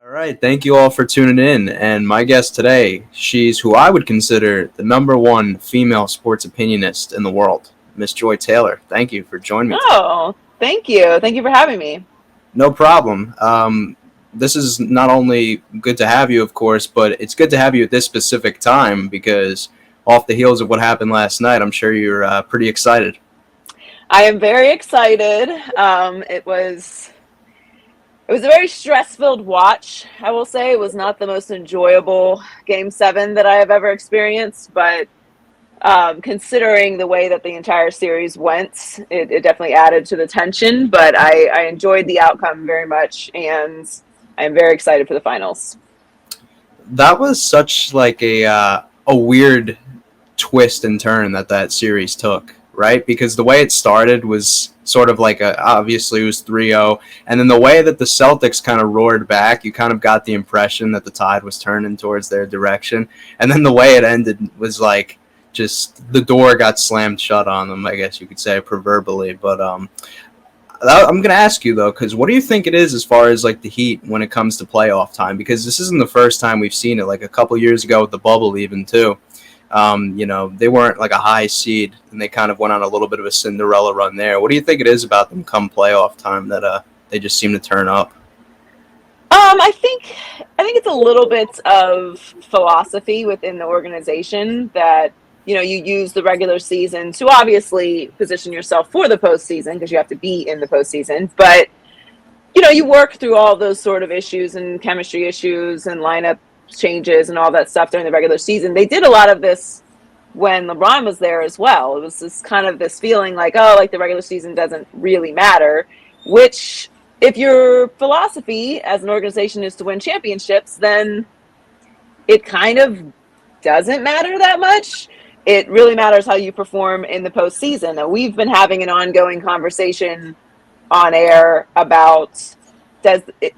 All right, thank you all for tuning in. And my guest today, she's who I would consider the number one female sports opinionist in the world, Miss Joy Taylor. Thank you for joining me today. Oh, thank you. Thank you for having me. No problem. This is not only good to have you, of course, but it's good to have you at this specific time because off the heels of what happened last night, I'm sure you're pretty excited. I am very excited. It was a very stress-filled watch. I will say it was not the most enjoyable Game 7 that I have ever experienced, but considering the way that the entire series went, it definitely added to the tension. But I enjoyed the outcome very much, and I am very excited for the finals. That was such like a weird twist and turn that series took, right? Because the way it started was sort of like obviously it was 3-0, and then the way that the Celtics kind of roared back, you kind of got the impression that the tide was turning towards their direction. And then the way it ended was like just the door got slammed shut on them, I guess you could say proverbially. But I'm going to ask you though, because what do you think it is as far as like the Heat when it comes to playoff time? Because this isn't the first time we've seen it. Like a couple years ago with the bubble, even too. They weren't like a high seed, and they kind of went on a little bit of a Cinderella run there. What do you think it is about them come playoff time that they just seem to turn up? I think it's a little bit of philosophy within the organization that you use the regular season to obviously position yourself for the postseason because you have to be in the postseason, but you work through all those sort of issues and chemistry issues and lineup changes and all that stuff during the regular season. They did a lot of this when LeBron was there as well. It was this kind of this feeling like, oh, like the regular season doesn't really matter, which if your philosophy as an organization is to win championships, then it kind of doesn't matter that much. It really matters how you perform in the postseason. Now, we've been having an ongoing conversation on air about does it,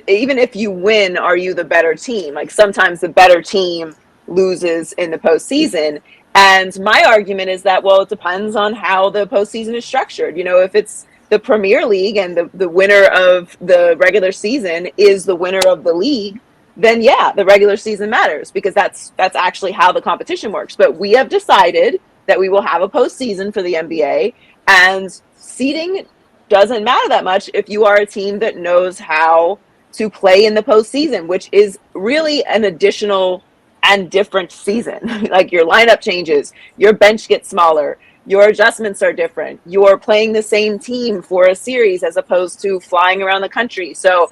even if you win, are you the better team? Like sometimes the better team loses in the postseason. And my argument is that, well, it depends on how the postseason is structured. If it's the Premier League and the winner of the regular season is the winner of the league, then yeah, the regular season matters because that's actually how the competition works. But we have decided that we will have a postseason for the NBA, and seeding doesn't matter that much if you are a team that knows how to play in the postseason, which is really an additional and different season. Like your lineup changes, your bench gets smaller, your adjustments are different. You're playing the same team for a series as opposed to flying around the country. So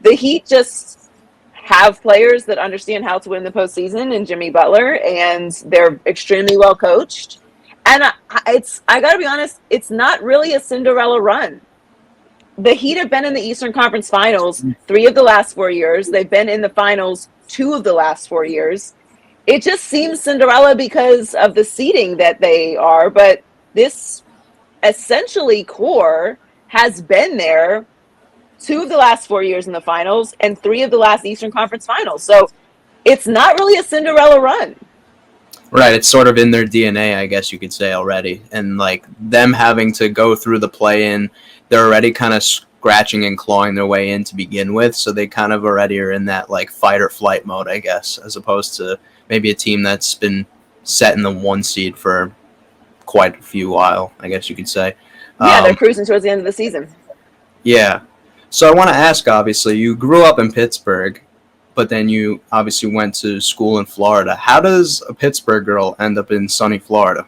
the Heat just have players that understand how to win the postseason in Jimmy Butler, and they're extremely well coached. And I got to be honest, it's not really a Cinderella run. The Heat have been in the Eastern Conference Finals 3 of the last 4 years. They've been in the finals 2 of the last 4 years. It just seems Cinderella because of the seeding that they are, but this essentially core has been there 2 of the last 4 years in the finals and 3 of the last Eastern Conference Finals. So it's not really a Cinderella run. Right, it's sort of in their DNA, I guess you could say already. And like them having to go through the play-in, they're already kind of scratching and clawing their way in to begin with, so they kind of already are in that like fight or flight mode, I guess, as opposed to maybe a team that's been set in the one seed for quite a few while, I guess you could say. Yeah, they're Um, cruising towards the end of the season. yeah. So I want to ask, obviously, you grew up in Pittsburgh, but then you obviously went to school in Florida. How does a Pittsburgh girl end up in sunny Florida?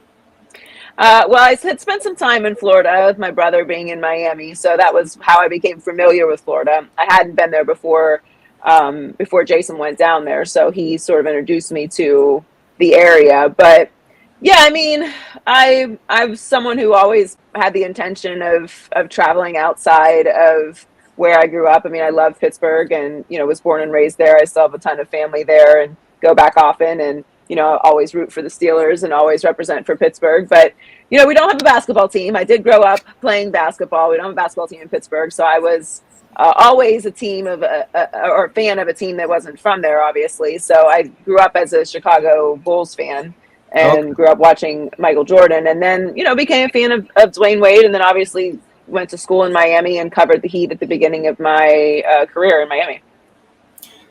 Well, I had spent some time in Florida with my brother being in Miami, so that was how I became familiar with Florida. I hadn't been there before Jason went down there, so he sort of introduced me to the area. But yeah, I mean, I'm someone who always had the intention of traveling outside of where I grew up. I mean, I love Pittsburgh and was born and raised there. I still have a ton of family there and go back often, and always root for the Steelers and always represent for Pittsburgh. But we don't have a basketball team. I did grow up playing basketball. We don't have a basketball team in Pittsburgh, so I was always a team of or a fan of a team that wasn't from there, obviously. So I grew up as a Chicago Bulls fan Okay. and grew up watching Michael Jordan, and then became a fan of Dwayne Wade, and then obviously went to school in Miami and covered the Heat at the beginning of my career in Miami.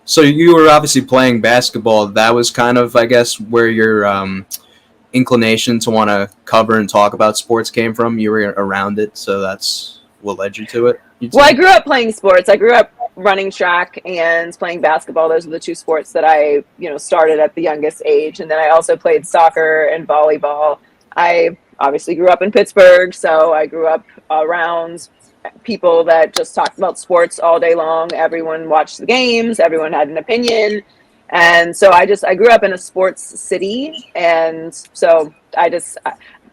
So you were obviously playing basketball. That was kind of, I guess, where your inclination to want to cover and talk about sports came from. You were around it, so that's what led you to it. You'd Well, I say. grew up playing sports. I grew up running track and playing basketball. Those are the two sports that I, started at the youngest age. And then I also played soccer and volleyball. I obviously grew up in Pittsburgh, so I grew up around people that just talked about sports all day long. Everyone watched the games, everyone had an opinion. And so I grew up in a sports city. And so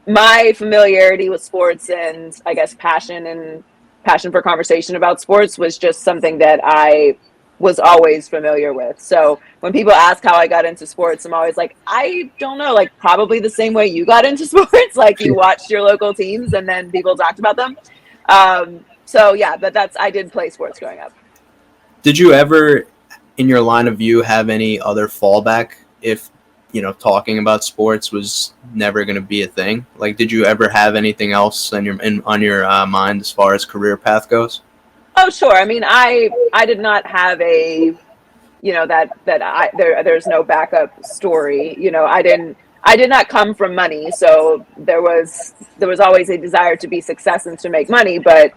my familiarity with sports and I guess passion for conversation about sports was just something that I was always familiar with. So when people ask how I got into sports, I'm always like, I don't know, like probably the same way you got into sports, like you watched your local teams and then people talked about them. So yeah, but I did play sports growing up. Did you ever, in your line of view, have any other fallback if talking about sports was never going to be a thing? Like, did you ever have anything else on your mind as far as career path goes? Oh, sure. I mean, I did not have there's no backup story. I did not come from money, so there was always a desire to be success and to make money, but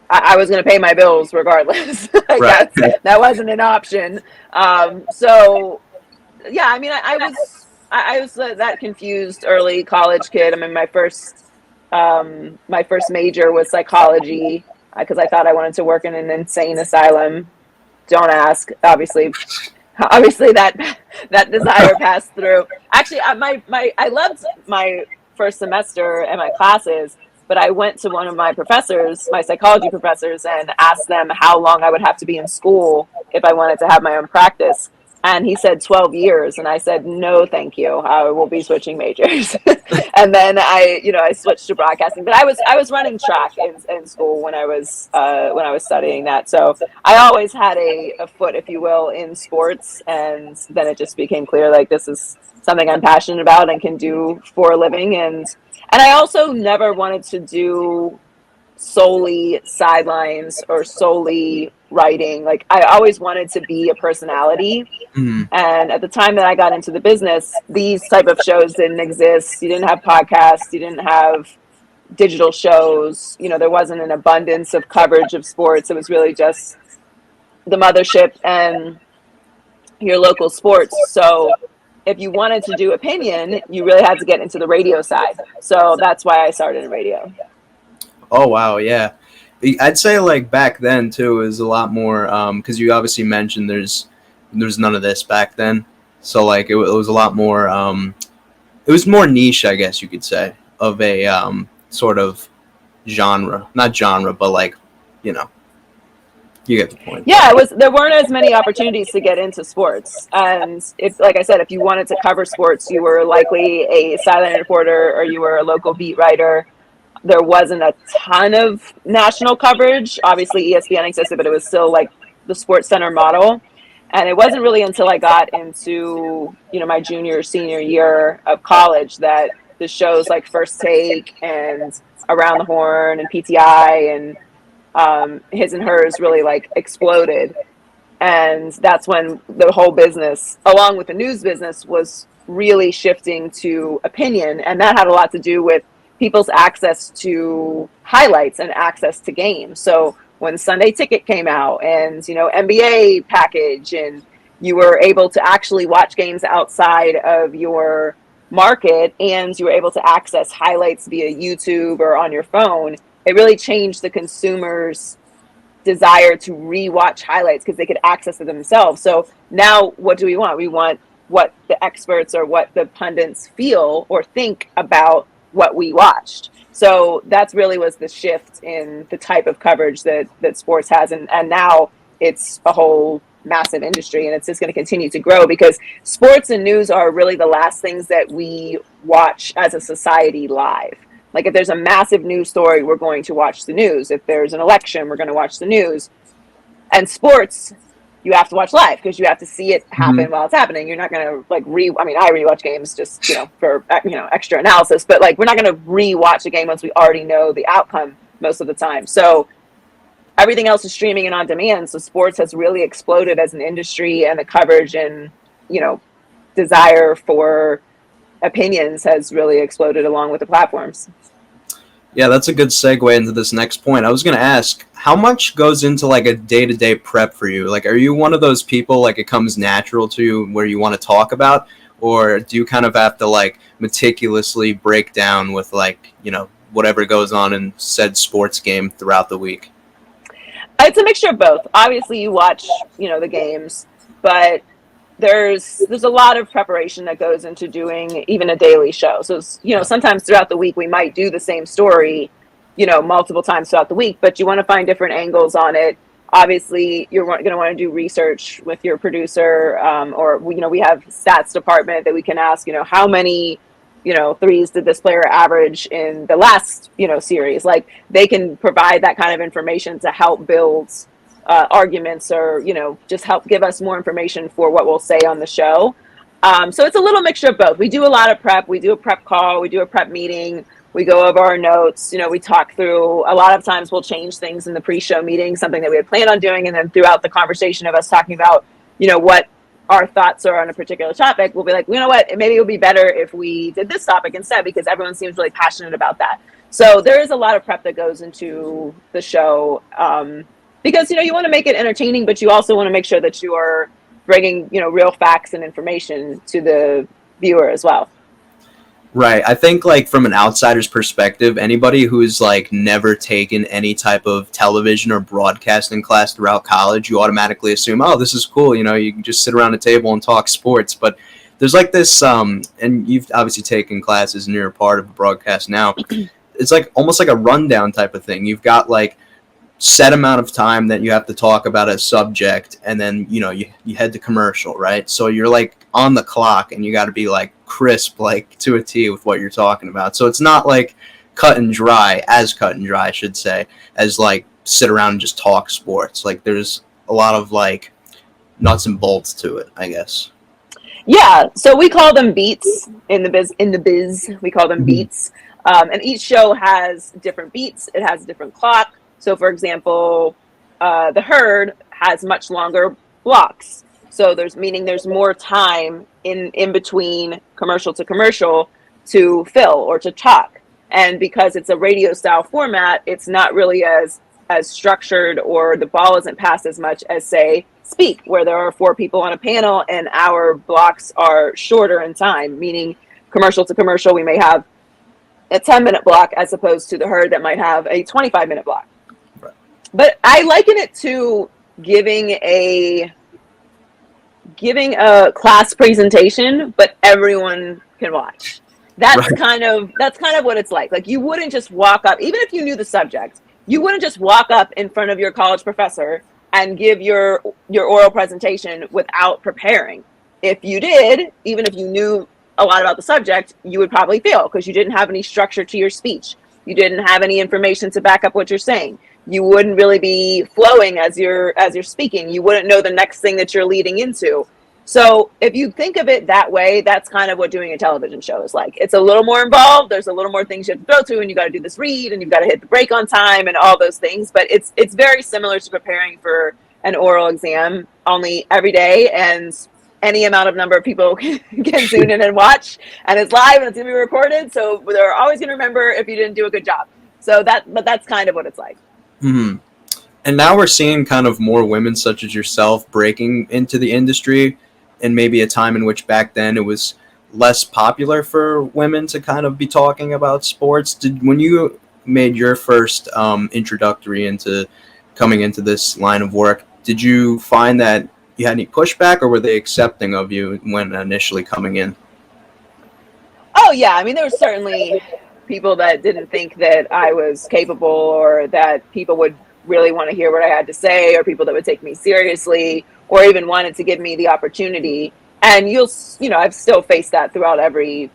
I was going to pay my bills regardless. Like Right. that wasn't an option. So yeah, I mean, I was that confused early college kid. I mean, my first major was psychology because I thought I wanted to work in an insane asylum. Don't ask. Obviously that desire passed through. Actually, I loved my first semester and my classes, but I went to one of my professors, my psychology professors, and asked them how long I would have to be in school if I wanted to have my own practice. And he said 12 years. And I said, no, thank you. I will be switching majors. And then I switched to broadcasting, but I was running track in school when I was studying that. So I always had a foot, if you will, in sports. And then it just became clear, like, this is something I'm passionate about and can do for a living. And I also never wanted to do solely sidelines or solely writing. Like I always wanted to be a personality. Mm, And at the time that I got into the business, these type of shows didn't exist. You didn't have podcasts, you didn't have digital shows. There wasn't an abundance of coverage of sports. It was really just the mothership and your local sports. So if you wanted to do opinion, you really had to get into the radio side. So that's why I started in radio. oh wow, yeah. I'd say like back then too is a lot more because you obviously mentioned there's none of this back then, so like it was a lot more. It was more niche, I guess you could say, of a sort of genre, not genre, but like you know, you get the point. Yeah, there weren't as many opportunities to get into sports. And if, like I said, if you wanted to cover sports, you were likely a sideline reporter or you were a local beat writer. There wasn't a ton of national coverage. Obviously ESPN existed, but it was still like the Sports Center model. And it wasn't really until I got into, my junior, senior year of college that the shows like First Take and Around the Horn and PTI and His and Hers really like exploded. And that's when the whole business, along with the news business, was really shifting to opinion. And that had a lot to do with people's access to highlights and access to games. So when Sunday Ticket came out and, NBA package, and you were able to actually watch games outside of your market and you were able to access highlights via YouTube or on your phone, it really changed the consumer's desire to rewatch highlights because they could access it themselves. So now what do we want? We want what the experts or what the pundits feel or think about what we watched. So that's really was the shift in the type of coverage that sports has. And now it's a whole massive industry, and it's just going to continue to grow because sports and news are really the last things that we watch as a society live. Like if there's a massive news story, we're going to watch the news. If there's an election, we're going to watch the news. And sports, you have to watch live because you have to see it happen while it's happening. You're not going to like I rewatch games just, for, extra analysis, but like we're not going to rewatch a game once we already know the outcome most of the time. So everything else is streaming and on demand. So sports has really exploded as an industry, and the coverage and, desire for opinions has really exploded along with the platforms. Yeah, that's a good segue into this next point. I was going to ask, how much goes into like a day-to-day prep for you? Like, are you one of those people, like, it comes natural to you where you want to talk about, or do you kind of have to like meticulously break down with, like, whatever goes on in said sports game throughout the week? It's a mixture of both. Obviously, you watch, the games, but there's a lot of preparation that goes into doing even a daily show. So, sometimes throughout the week we might do the same story, multiple times throughout the week, but you want to find different angles on it. Obviously, you're going to want to do research with your producer, or we have stats department that we can ask, how many threes did this player average in the last series. Like, they can provide that kind of information to help build arguments, or just help give us more information for what we'll say on the show. So it's a little mixture of both. We do a lot of prep. We do a prep call. We do a prep meeting. We go over our notes. We talk through. A lot of times we'll change things in the pre-show meeting, something that we had planned on doing, and then throughout the conversation of us talking about what our thoughts are on a particular topic, we'll be like, you know what, maybe it would be better if we did this topic instead, because everyone seems really passionate about that. So there is a lot of prep that goes into the show, because you want to make it entertaining, but you also want to make sure that you are bringing real facts and information to the viewer as well. Right. I think, like, from an outsider's perspective, anybody who's like never taken any type of television or broadcasting class throughout college, you automatically assume, oh, this is cool. You can just sit around a table and talk sports. But there's like this, and you've obviously taken classes and you're a part of the broadcast now. It's like almost like a rundown type of thing. You've got like set amount of time that you have to talk about a subject, and then you head to commercial, right? So you're like on the clock, and you got to be like crisp, like to a T with what you're talking about. So it's not like cut and dry, I should say, as like sit around and just talk sports. Like, there's a lot of like nuts and bolts to it, I guess. Yeah, so we call them beats in the biz. We call them beats, and each show has different beats. It has a different clock. So, for example, the herd has much longer blocks. So there's more time in between commercial to commercial to fill or to talk. And because it's a radio style format, it's not really as structured, or the ball isn't passed as much as, say, Speak, where there are 4 people on a panel and our blocks are shorter in time, meaning commercial to commercial, we may have a 10-minute block as opposed to the herd that might have a 25-minute block. Right. But I liken it to giving a class presentation, but everyone can watch. That's right. kind of what it's like. Like, you wouldn't just walk up, even if you knew the subject, you wouldn't just walk up in front of your college professor and give your oral presentation without preparing. If you did, even if you knew a lot about the subject, you would probably fail because you didn't have any structure to your speech. You didn't have any information to back up what you're saying. You wouldn't really be flowing as you're speaking. You wouldn't know the next thing that you're leading into. So if you think of it that way, that's kind of what doing a television show is like. It's a little more involved. There's a little more things you have to go to, and you got to do this read, and you've got to hit the break on time, and all those things. But it's very similar to preparing for an oral exam, only every day, and any amount of number of people can tune in and watch, and it's live and it's gonna be recorded. So they're always gonna remember if you didn't do a good job. But that's kind of what it's like. Mm-hmm. And now we're seeing kind of more women such as yourself breaking into the industry, and maybe a time in which back then it was less popular for women to kind of be talking about sports. When you made your first introductory into coming into this line of work, did you find that you had any pushback, or were they accepting of you when initially coming in? Oh, yeah. I mean, there were certainly people that didn't think that I was capable, or that people would really want to hear what I had to say, or people that would take me seriously, or even wanted to give me the opportunity. And I've still faced that throughout every,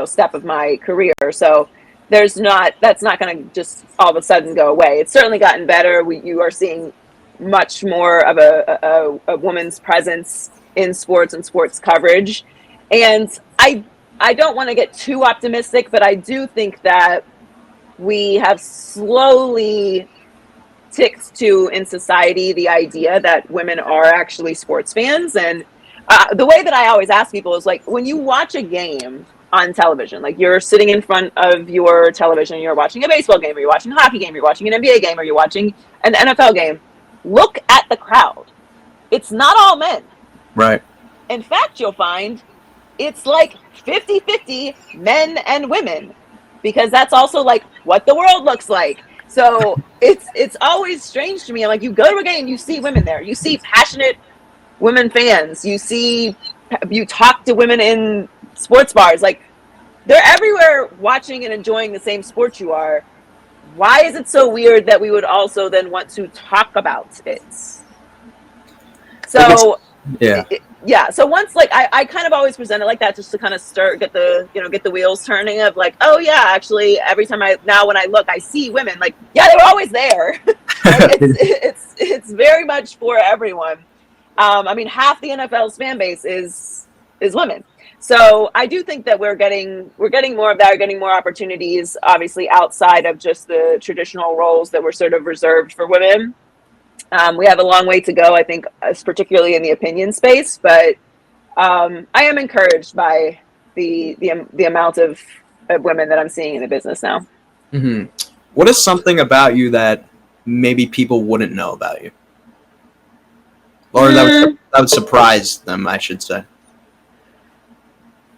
step of my career. So that's not going to just all of a sudden go away. It's certainly gotten better. You are seeing much more of a woman's presence in sports and sports coverage. And I don't want to get too optimistic, but I do think that we have slowly upticks to in society the idea that women are actually sports fans. And the way that I always ask people is like, when you watch a game on television, like you're sitting in front of your television, you're watching a baseball game, or you're watching a hockey game, you're watching an NBA game, or you're watching an NFL game, look at the crowd. It's not all men. Right. In fact, you'll find it's like 50-50 men and women, because that's also like what the world looks like. So it's always strange to me. Like, you go to a game, you see women there, you see passionate women fans, you talk to women in sports bars, like they're everywhere watching and enjoying the same sport you are. Why is it so weird that we would also then want to talk about it? So yeah. Yeah, so once, like, I kind of always present it like that, just to kind of get the wheels turning of like, oh yeah, actually every time when I look, I see women, like, yeah, they were always there. Like, it's very much for everyone. I mean, half the NFL's fan base is women. So I do think that we're getting more of that, we're getting more opportunities, obviously outside of just the traditional roles that were sort of reserved for women. We have a long way to go, I think, particularly in the opinion space, but I am encouraged by the amount of women that I'm seeing in the business now. Mm-hmm. What is something about you that maybe people wouldn't know about you? Or that would surprise them, I should say.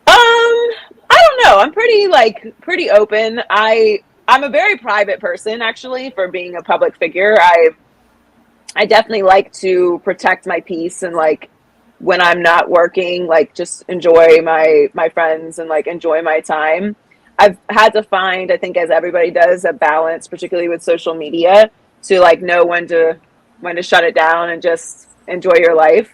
I don't know. I'm pretty open. I'm a very private person, actually, for being a public figure. I definitely like to protect my peace, and like when I'm not working, like just enjoy my friends and like enjoy my time. I've had to find, I think, as everybody does, a balance, particularly with social media, to like know when to shut it down and just enjoy your life.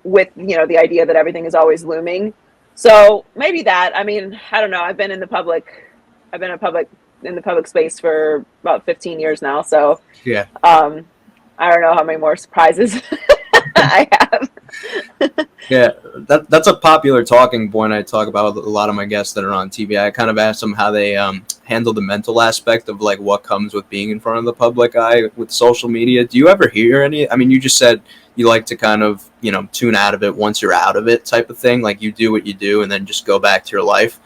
With the idea that everything is always looming. So maybe that. I mean, I don't know. I've been in the public space for about 15 years now. So Yeah. I don't know how many more surprises I have. Yeah, that's a popular talking point I talk about with a lot of my guests that are on TV. I kind of ask them how they handle the mental aspect of like what comes with being in front of the public eye with social media. Do you ever hear any? I mean, you just said you like to kind of tune out of it once you're out of it, type of thing. Like you do what you do and then just go back to your life.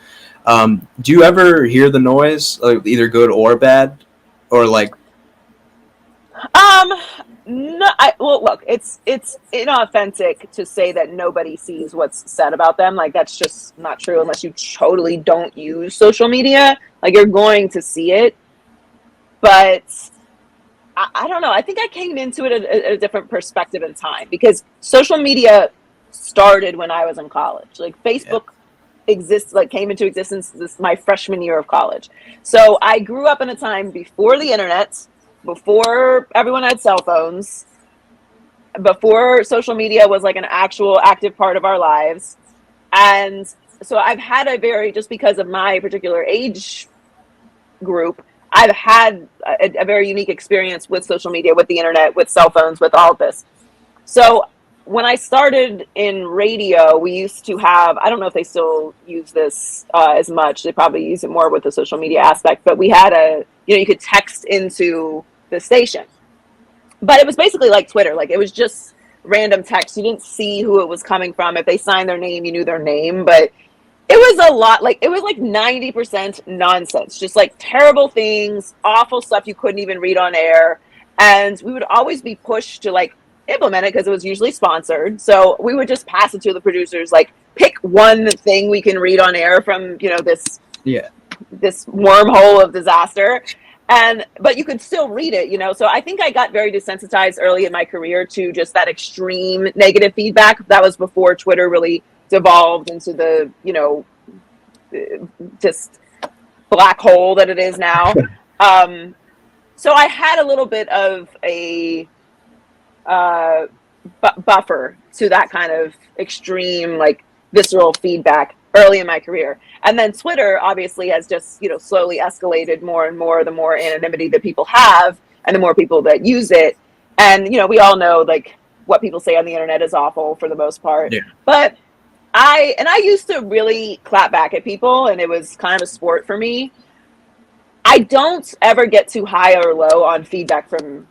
Do you ever hear the noise, like, either good or bad, or like? No, well, look, it's inauthentic to say that nobody sees what's said about them. Like, that's just not true unless you totally don't use social media. Like, you're going to see it. But I don't know. I think I came into it at a different perspective in time, because social media started when I was in college. Like, Facebook came into existence my freshman year of college. So I grew up in a time before the internet, before everyone had cell phones, before social media was like an actual active part of our lives. And so I've had just because of my particular age group, I've had a very unique experience with social media, with the internet, with cell phones, with all of this. So when I started in radio, we used to have, I don't know if they still use this as much. They probably use it more with the social media aspect, but we had you could text into the station. But it was basically like Twitter. Like, it was just random text. You didn't see who it was coming from. If they signed their name, you knew their name. But it was a lot, like, it was like 90% nonsense. Just like terrible things, awful stuff you couldn't even read on air. And we would always be pushed to like implement it because it was usually sponsored. So we would just pass it to the producers, like, pick one thing we can read on air from, this wormhole of disaster. But you could still read it, So I think I got very desensitized early in my career to just that extreme negative feedback. That was before Twitter really devolved into the, just black hole that it is now. So I had a little bit of a buffer to that kind of extreme, like, visceral feedback early in my career. And then Twitter obviously has just, slowly escalated more and more, the more anonymity that people have and the more people that use it. And, we all know, like, what people say on the internet is awful for the most part. Yeah. But I used to really clap back at people, and it was kind of a sport for me. I don't ever get too high or low on feedback from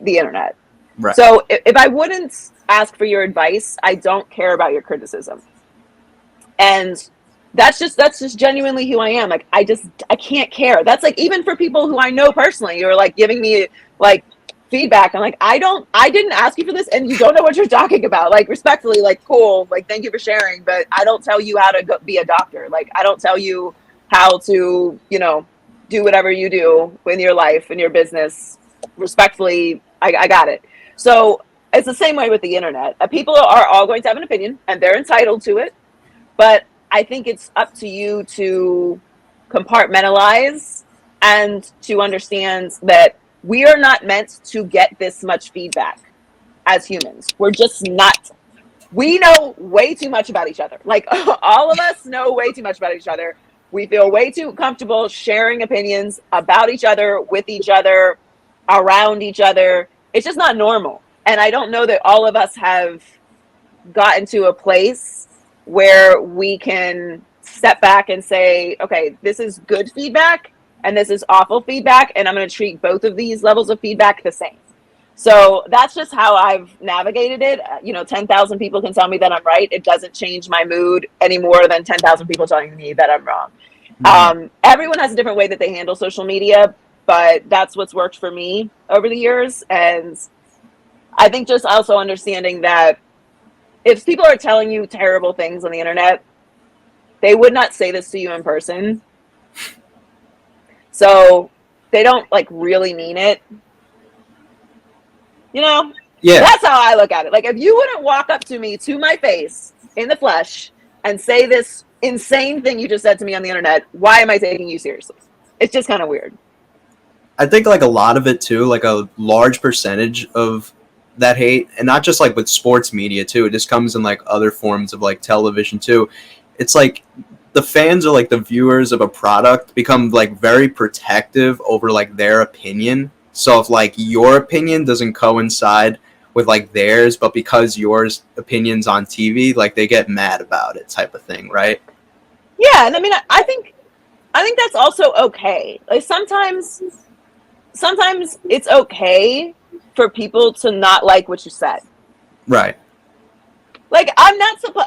the internet. Right. So if I wouldn't ask for your advice, I don't care about your criticism. And that's just genuinely who I am. Like I can't care. That's like even for people who I know personally who are like giving me like feedback. I'm like, I didn't ask you for this and you don't know what you're talking about. Like respectfully, like cool, like thank you for sharing, but I don't tell you how to go be a doctor. Like I don't tell you how to, do whatever you do in your life in your business. Respectfully, I got it. So it's the same way with the internet. People are all going to have an opinion and they're entitled to it, but I think it's up to you to compartmentalize and to understand that we are not meant to get this much feedback as humans. We're just not. We know way too much about each other. Like all of us know way too much about each other. We feel way too comfortable sharing opinions about each other, with each other, around each other. It's just not normal. And I don't know that all of us have gotten to a place where we can step back and say, okay, this is good feedback and this is awful feedback, and I'm going to treat both of these levels of feedback the same. So that's just how I've navigated it. 10,000 people can tell me that I'm right. It doesn't change my mood any more than 10,000 people telling me that I'm wrong. Everyone has a different way that they handle social media, but that's what's worked for me over the years. And I think just also understanding that if people are telling you terrible things on the internet, they would not say this to you in person. So they don't like really mean it. Yeah. That's how I look at it. Like if you wouldn't walk up to me to my face in the flesh and say this insane thing you just said to me on the internet, why am I taking you seriously? It's just kind of weird. I think like a lot of it too, like a large percentage of that hate, and not just like with sports media too, it just comes in like other forms of like television too. It's like the fans or like the viewers of a product become like very protective over like their opinion. So if like your opinion doesn't coincide with like theirs, but because yours opinion's on TV, like they get mad about it type of thing, right? Yeah, and I mean I think that's also okay. Like sometimes it's okay for people to not like what you said. Right. Like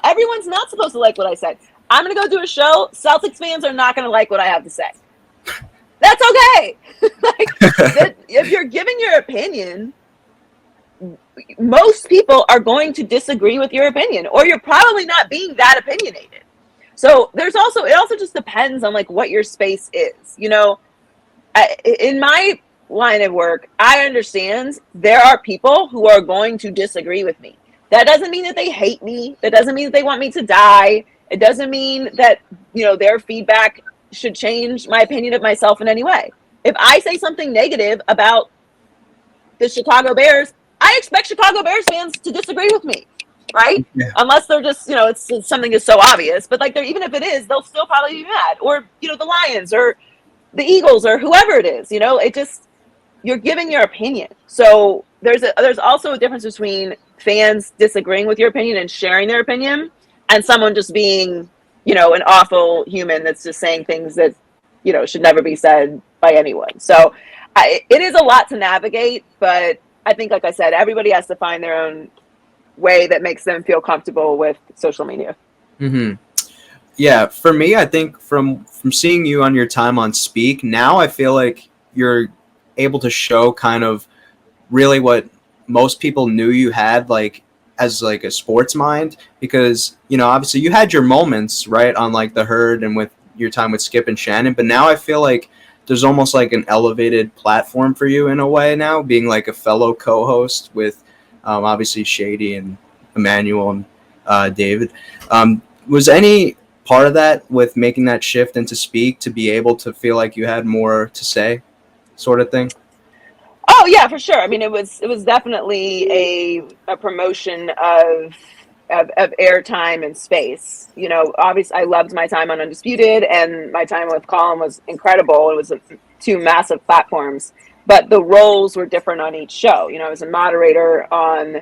everyone's not supposed to like what I said. I'm going to go do a show. Celtics fans are not going to like what I have to say. That's okay. Like if you're giving your opinion, most people are going to disagree with your opinion, or you're probably not being that opinionated. So it also just depends on like what your space is. In my line of work, I understand there are people who are going to disagree with me. That doesn't mean that they hate me. That doesn't mean that they want me to die. It doesn't mean that, their feedback should change my opinion of myself in any way. If I say something negative about the Chicago Bears, I expect Chicago Bears fans to disagree with me, right? Yeah. Unless they're just, it's something is so obvious. But like, even if it is, they'll still probably be mad. Or, the Lions or the Eagles or whoever it is. It just, you're giving your opinion. So there's also a difference between fans disagreeing with your opinion and sharing their opinion, and someone just being, an awful human that's just saying things that, should never be said by anyone. So it is a lot to navigate, but I think, like I said, everybody has to find their own way that makes them feel comfortable with social media. Mm-hmm. Yeah, for me, I think from seeing you on your time on Speak, now I feel like you're able to show kind of really what most people knew you had, like as like a sports mind, because obviously you had your moments right on like the Herd and with your time with Skip and Shannon, but now I feel like there's almost like an elevated platform for you in a way now, being like a fellow co-host with obviously Shady and Emmanuel and David. Was any part of that with making that shift into Speak to be able to feel like you had more to say, sort of thing? Oh yeah, for sure. I mean, it was definitely a promotion of airtime and space. Obviously, I loved my time on Undisputed, and my time with Colin was incredible. It was two massive platforms, but the roles were different on each show. I was a moderator on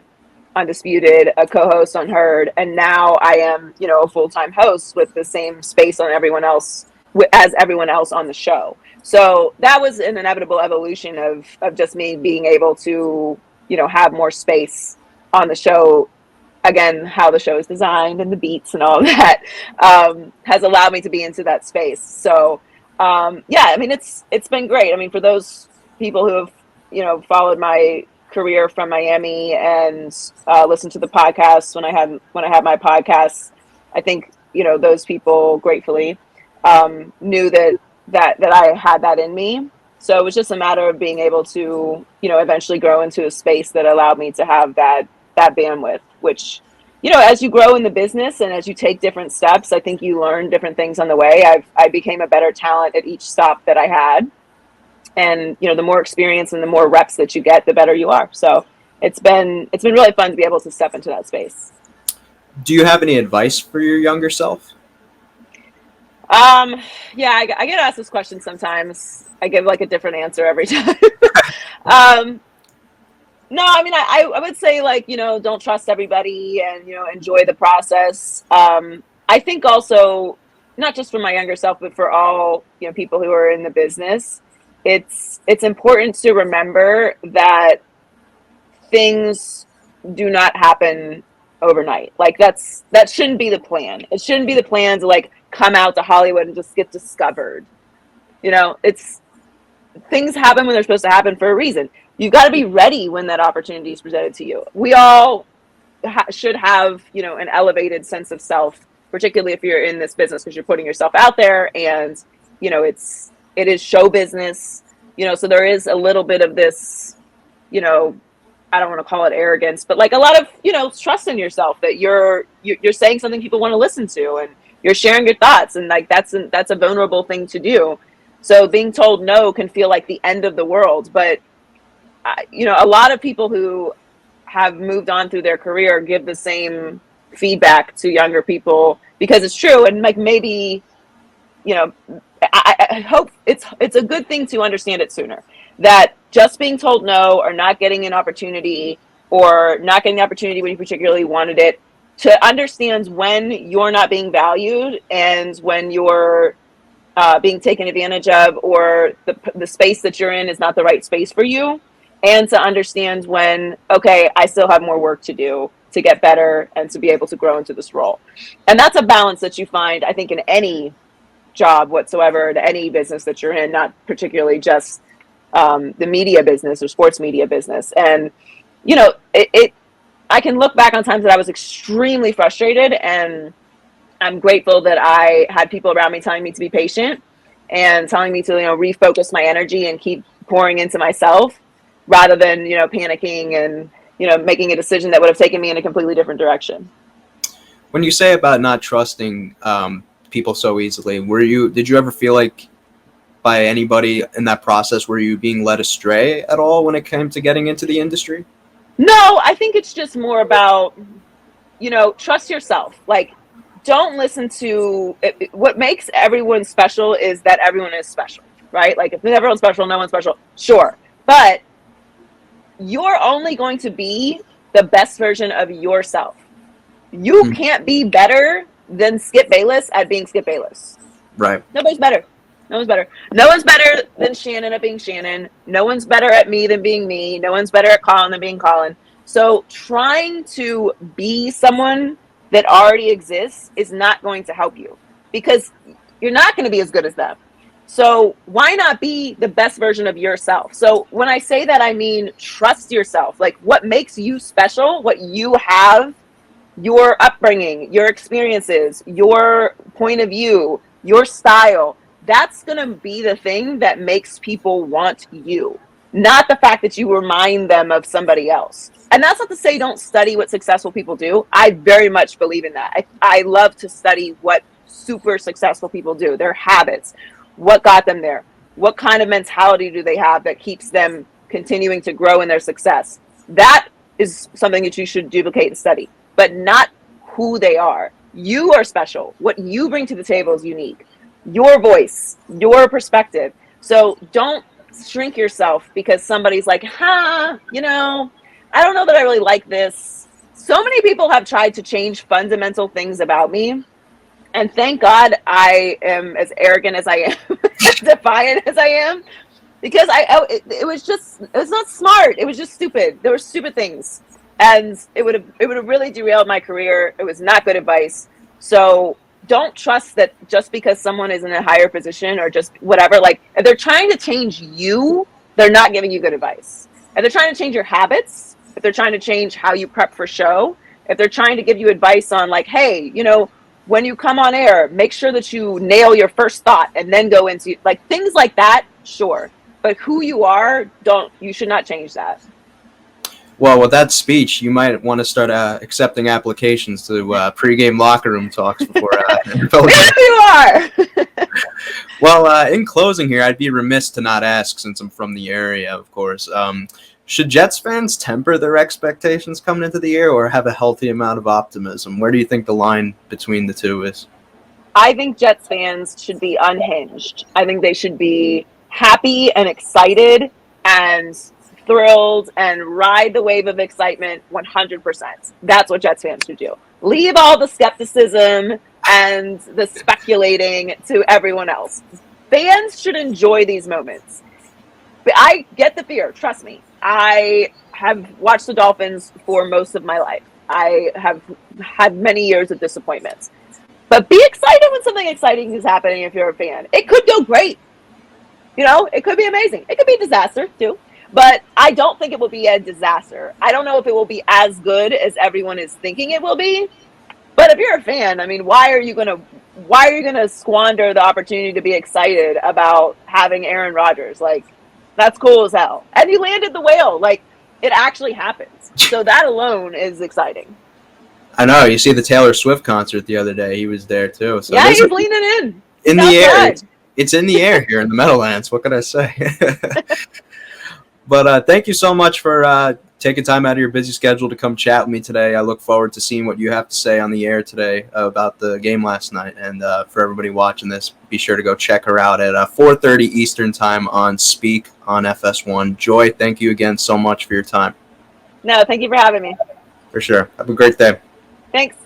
Undisputed, a co-host on Herd, and now I am, a full-time host with the same space on everyone else as everyone else on the show. So that was an inevitable evolution of just me being able to, have more space on the show. Again, how the show is designed and the beats and all of that has allowed me to be into that space. So yeah, I mean, it's been great. I mean, for those people who have, followed my career from Miami and listened to the podcast when I had my podcast, I think, those people gratefully knew that I had that in me. So it was just a matter of being able to, eventually grow into a space that allowed me to have that bandwidth, which, as you grow in the business and as you take different steps, I think you learn different things on the way. I became a better talent at each stop that I had. And, the more experience and the more reps that you get, the better you are. So it's been really fun to be able to step into that space. Do you have any advice for your younger self? Yeah, I get asked this question sometimes. I give like a different answer every time. No, I mean, I would say, like, don't trust everybody and, enjoy the process. I think also, not just for my younger self, but for all, people who are in the business, it's important to remember that things do not happen overnight. Like that shouldn't be the plan. It shouldn't be the plan to like come out to Hollywood and just get discovered. It's things happen when they're supposed to happen for a reason. You've got to be ready when that opportunity is presented to you. We all should have, an elevated sense of self, particularly if you're in this business, because you're putting yourself out there and, it is show business, so there is a little bit of this, I don't want to call it arrogance, but like a lot of, trust in yourself that you're saying something people want to listen to and you're sharing your thoughts. And like, that's a vulnerable thing to do. So being told no can feel like the end of the world. But, a lot of people who have moved on through their career give the same feedback to younger people because it's true. And like, maybe, I hope it's a good thing to understand it sooner, that just being told no or not getting an opportunity or not getting the opportunity when you particularly wanted it, to understand when you're not being valued and when you're being taken advantage of, or the space that you're in is not the right space for you, and to understand when, okay, I still have more work to do to get better and to be able to grow into this role. And that's a balance that you find, I think, in any job whatsoever, to any business that you're in, not particularly just the media business or sports media business. And, I can look back on times that I was extremely frustrated, and I'm grateful that I had people around me telling me to be patient and telling me to, refocus my energy and keep pouring into myself rather than, panicking and, making a decision that would have taken me in a completely different direction. When you say about not trusting people so easily, did you ever feel like by anybody in that process, were you being led astray at all when it came to getting into the industry? No, I think it's just more about, trust yourself. Like, don't listen to what makes everyone special is that everyone is special, right? Like, if everyone's special, no one's special, sure. But you're only going to be the best version of yourself. You can't be better than Skip Bayless at being Skip Bayless. Right. Nobody's better. No one's better. No one's better than Shannon at being Shannon. No one's better at me than being me. No one's better at Colin than being Colin. So trying to be someone that already exists is not going to help you, because you're not going to be as good as them. So why not be the best version of yourself? So when I say that, I mean, trust yourself. Like, what makes you special, what you have, your upbringing, your experiences, your point of view, your style, that's going to be the thing that makes people want you, not the fact that you remind them of somebody else. And that's not to say don't study what successful people do. I very much believe in that. I love to study what super successful people do, their habits, what got them there, what kind of mentality do they have that keeps them continuing to grow in their success. That is something that you should duplicate and study, but not who they are. You are special. What you bring to the table is unique. Your voice, your perspective. So don't shrink yourself because somebody's like, I don't know that I really like this. So many people have tried to change fundamental things about me, And thank God I am as arrogant as I am, as defiant as I am, because it was just, it was not smart. It was just stupid. There were stupid things, and it would have really derailed my career. It was not good advice. So don't trust that just because someone is in a higher position or just whatever. Like if they're trying to change you, they're not giving you good advice. If they're trying to change your habits, if they're trying to change how you prep for show, if they're trying to give you advice on like, hey, when you come on air, make sure that you nail your first thought and then go into like things like that, sure. But who you are, you should not change that. Well, with that speech, you might want to start accepting applications to pregame locker room talks before NFL games. There you are! Well, in closing here, I'd be remiss to not ask, since I'm from the area, of course, should Jets fans temper their expectations coming into the year or have a healthy amount of optimism? Where do you think the line between the two is? I think Jets fans should be unhinged. I think they should be happy and excited and thrilled and ride the wave of excitement 100%. That's what Jets fans should do. Leave all the skepticism and the speculating to everyone else. Fans should enjoy these moments. But I get the fear, trust me. I have watched the Dolphins for most of my life. I have had many years of disappointments. But be excited when something exciting is happening if you're a fan. It could go great. It could be amazing. It could be a disaster too. But I don't think it will be a disaster. I don't know if it will be as good as everyone is thinking it will be. But if you're a fan, I mean, why are you gonna squander the opportunity to be excited about having Aaron Rodgers? Like, that's cool as hell. And he landed the whale. Like, it actually happens. So that alone is exciting. I know. You see the Taylor Swift concert the other day. He was there, too. So yeah, he's leaning in. In the air. It's in the air here in the Meadowlands. What can I say? But thank you so much for taking time out of your busy schedule to come chat with me today. I look forward to seeing what you have to say on the air today about the game last night. And for everybody watching this, be sure to go check her out at 4:30 Eastern time on Speak on FS1. Joy, thank you again so much for your time. No, thank you for having me. For sure. Have a great day. Thanks.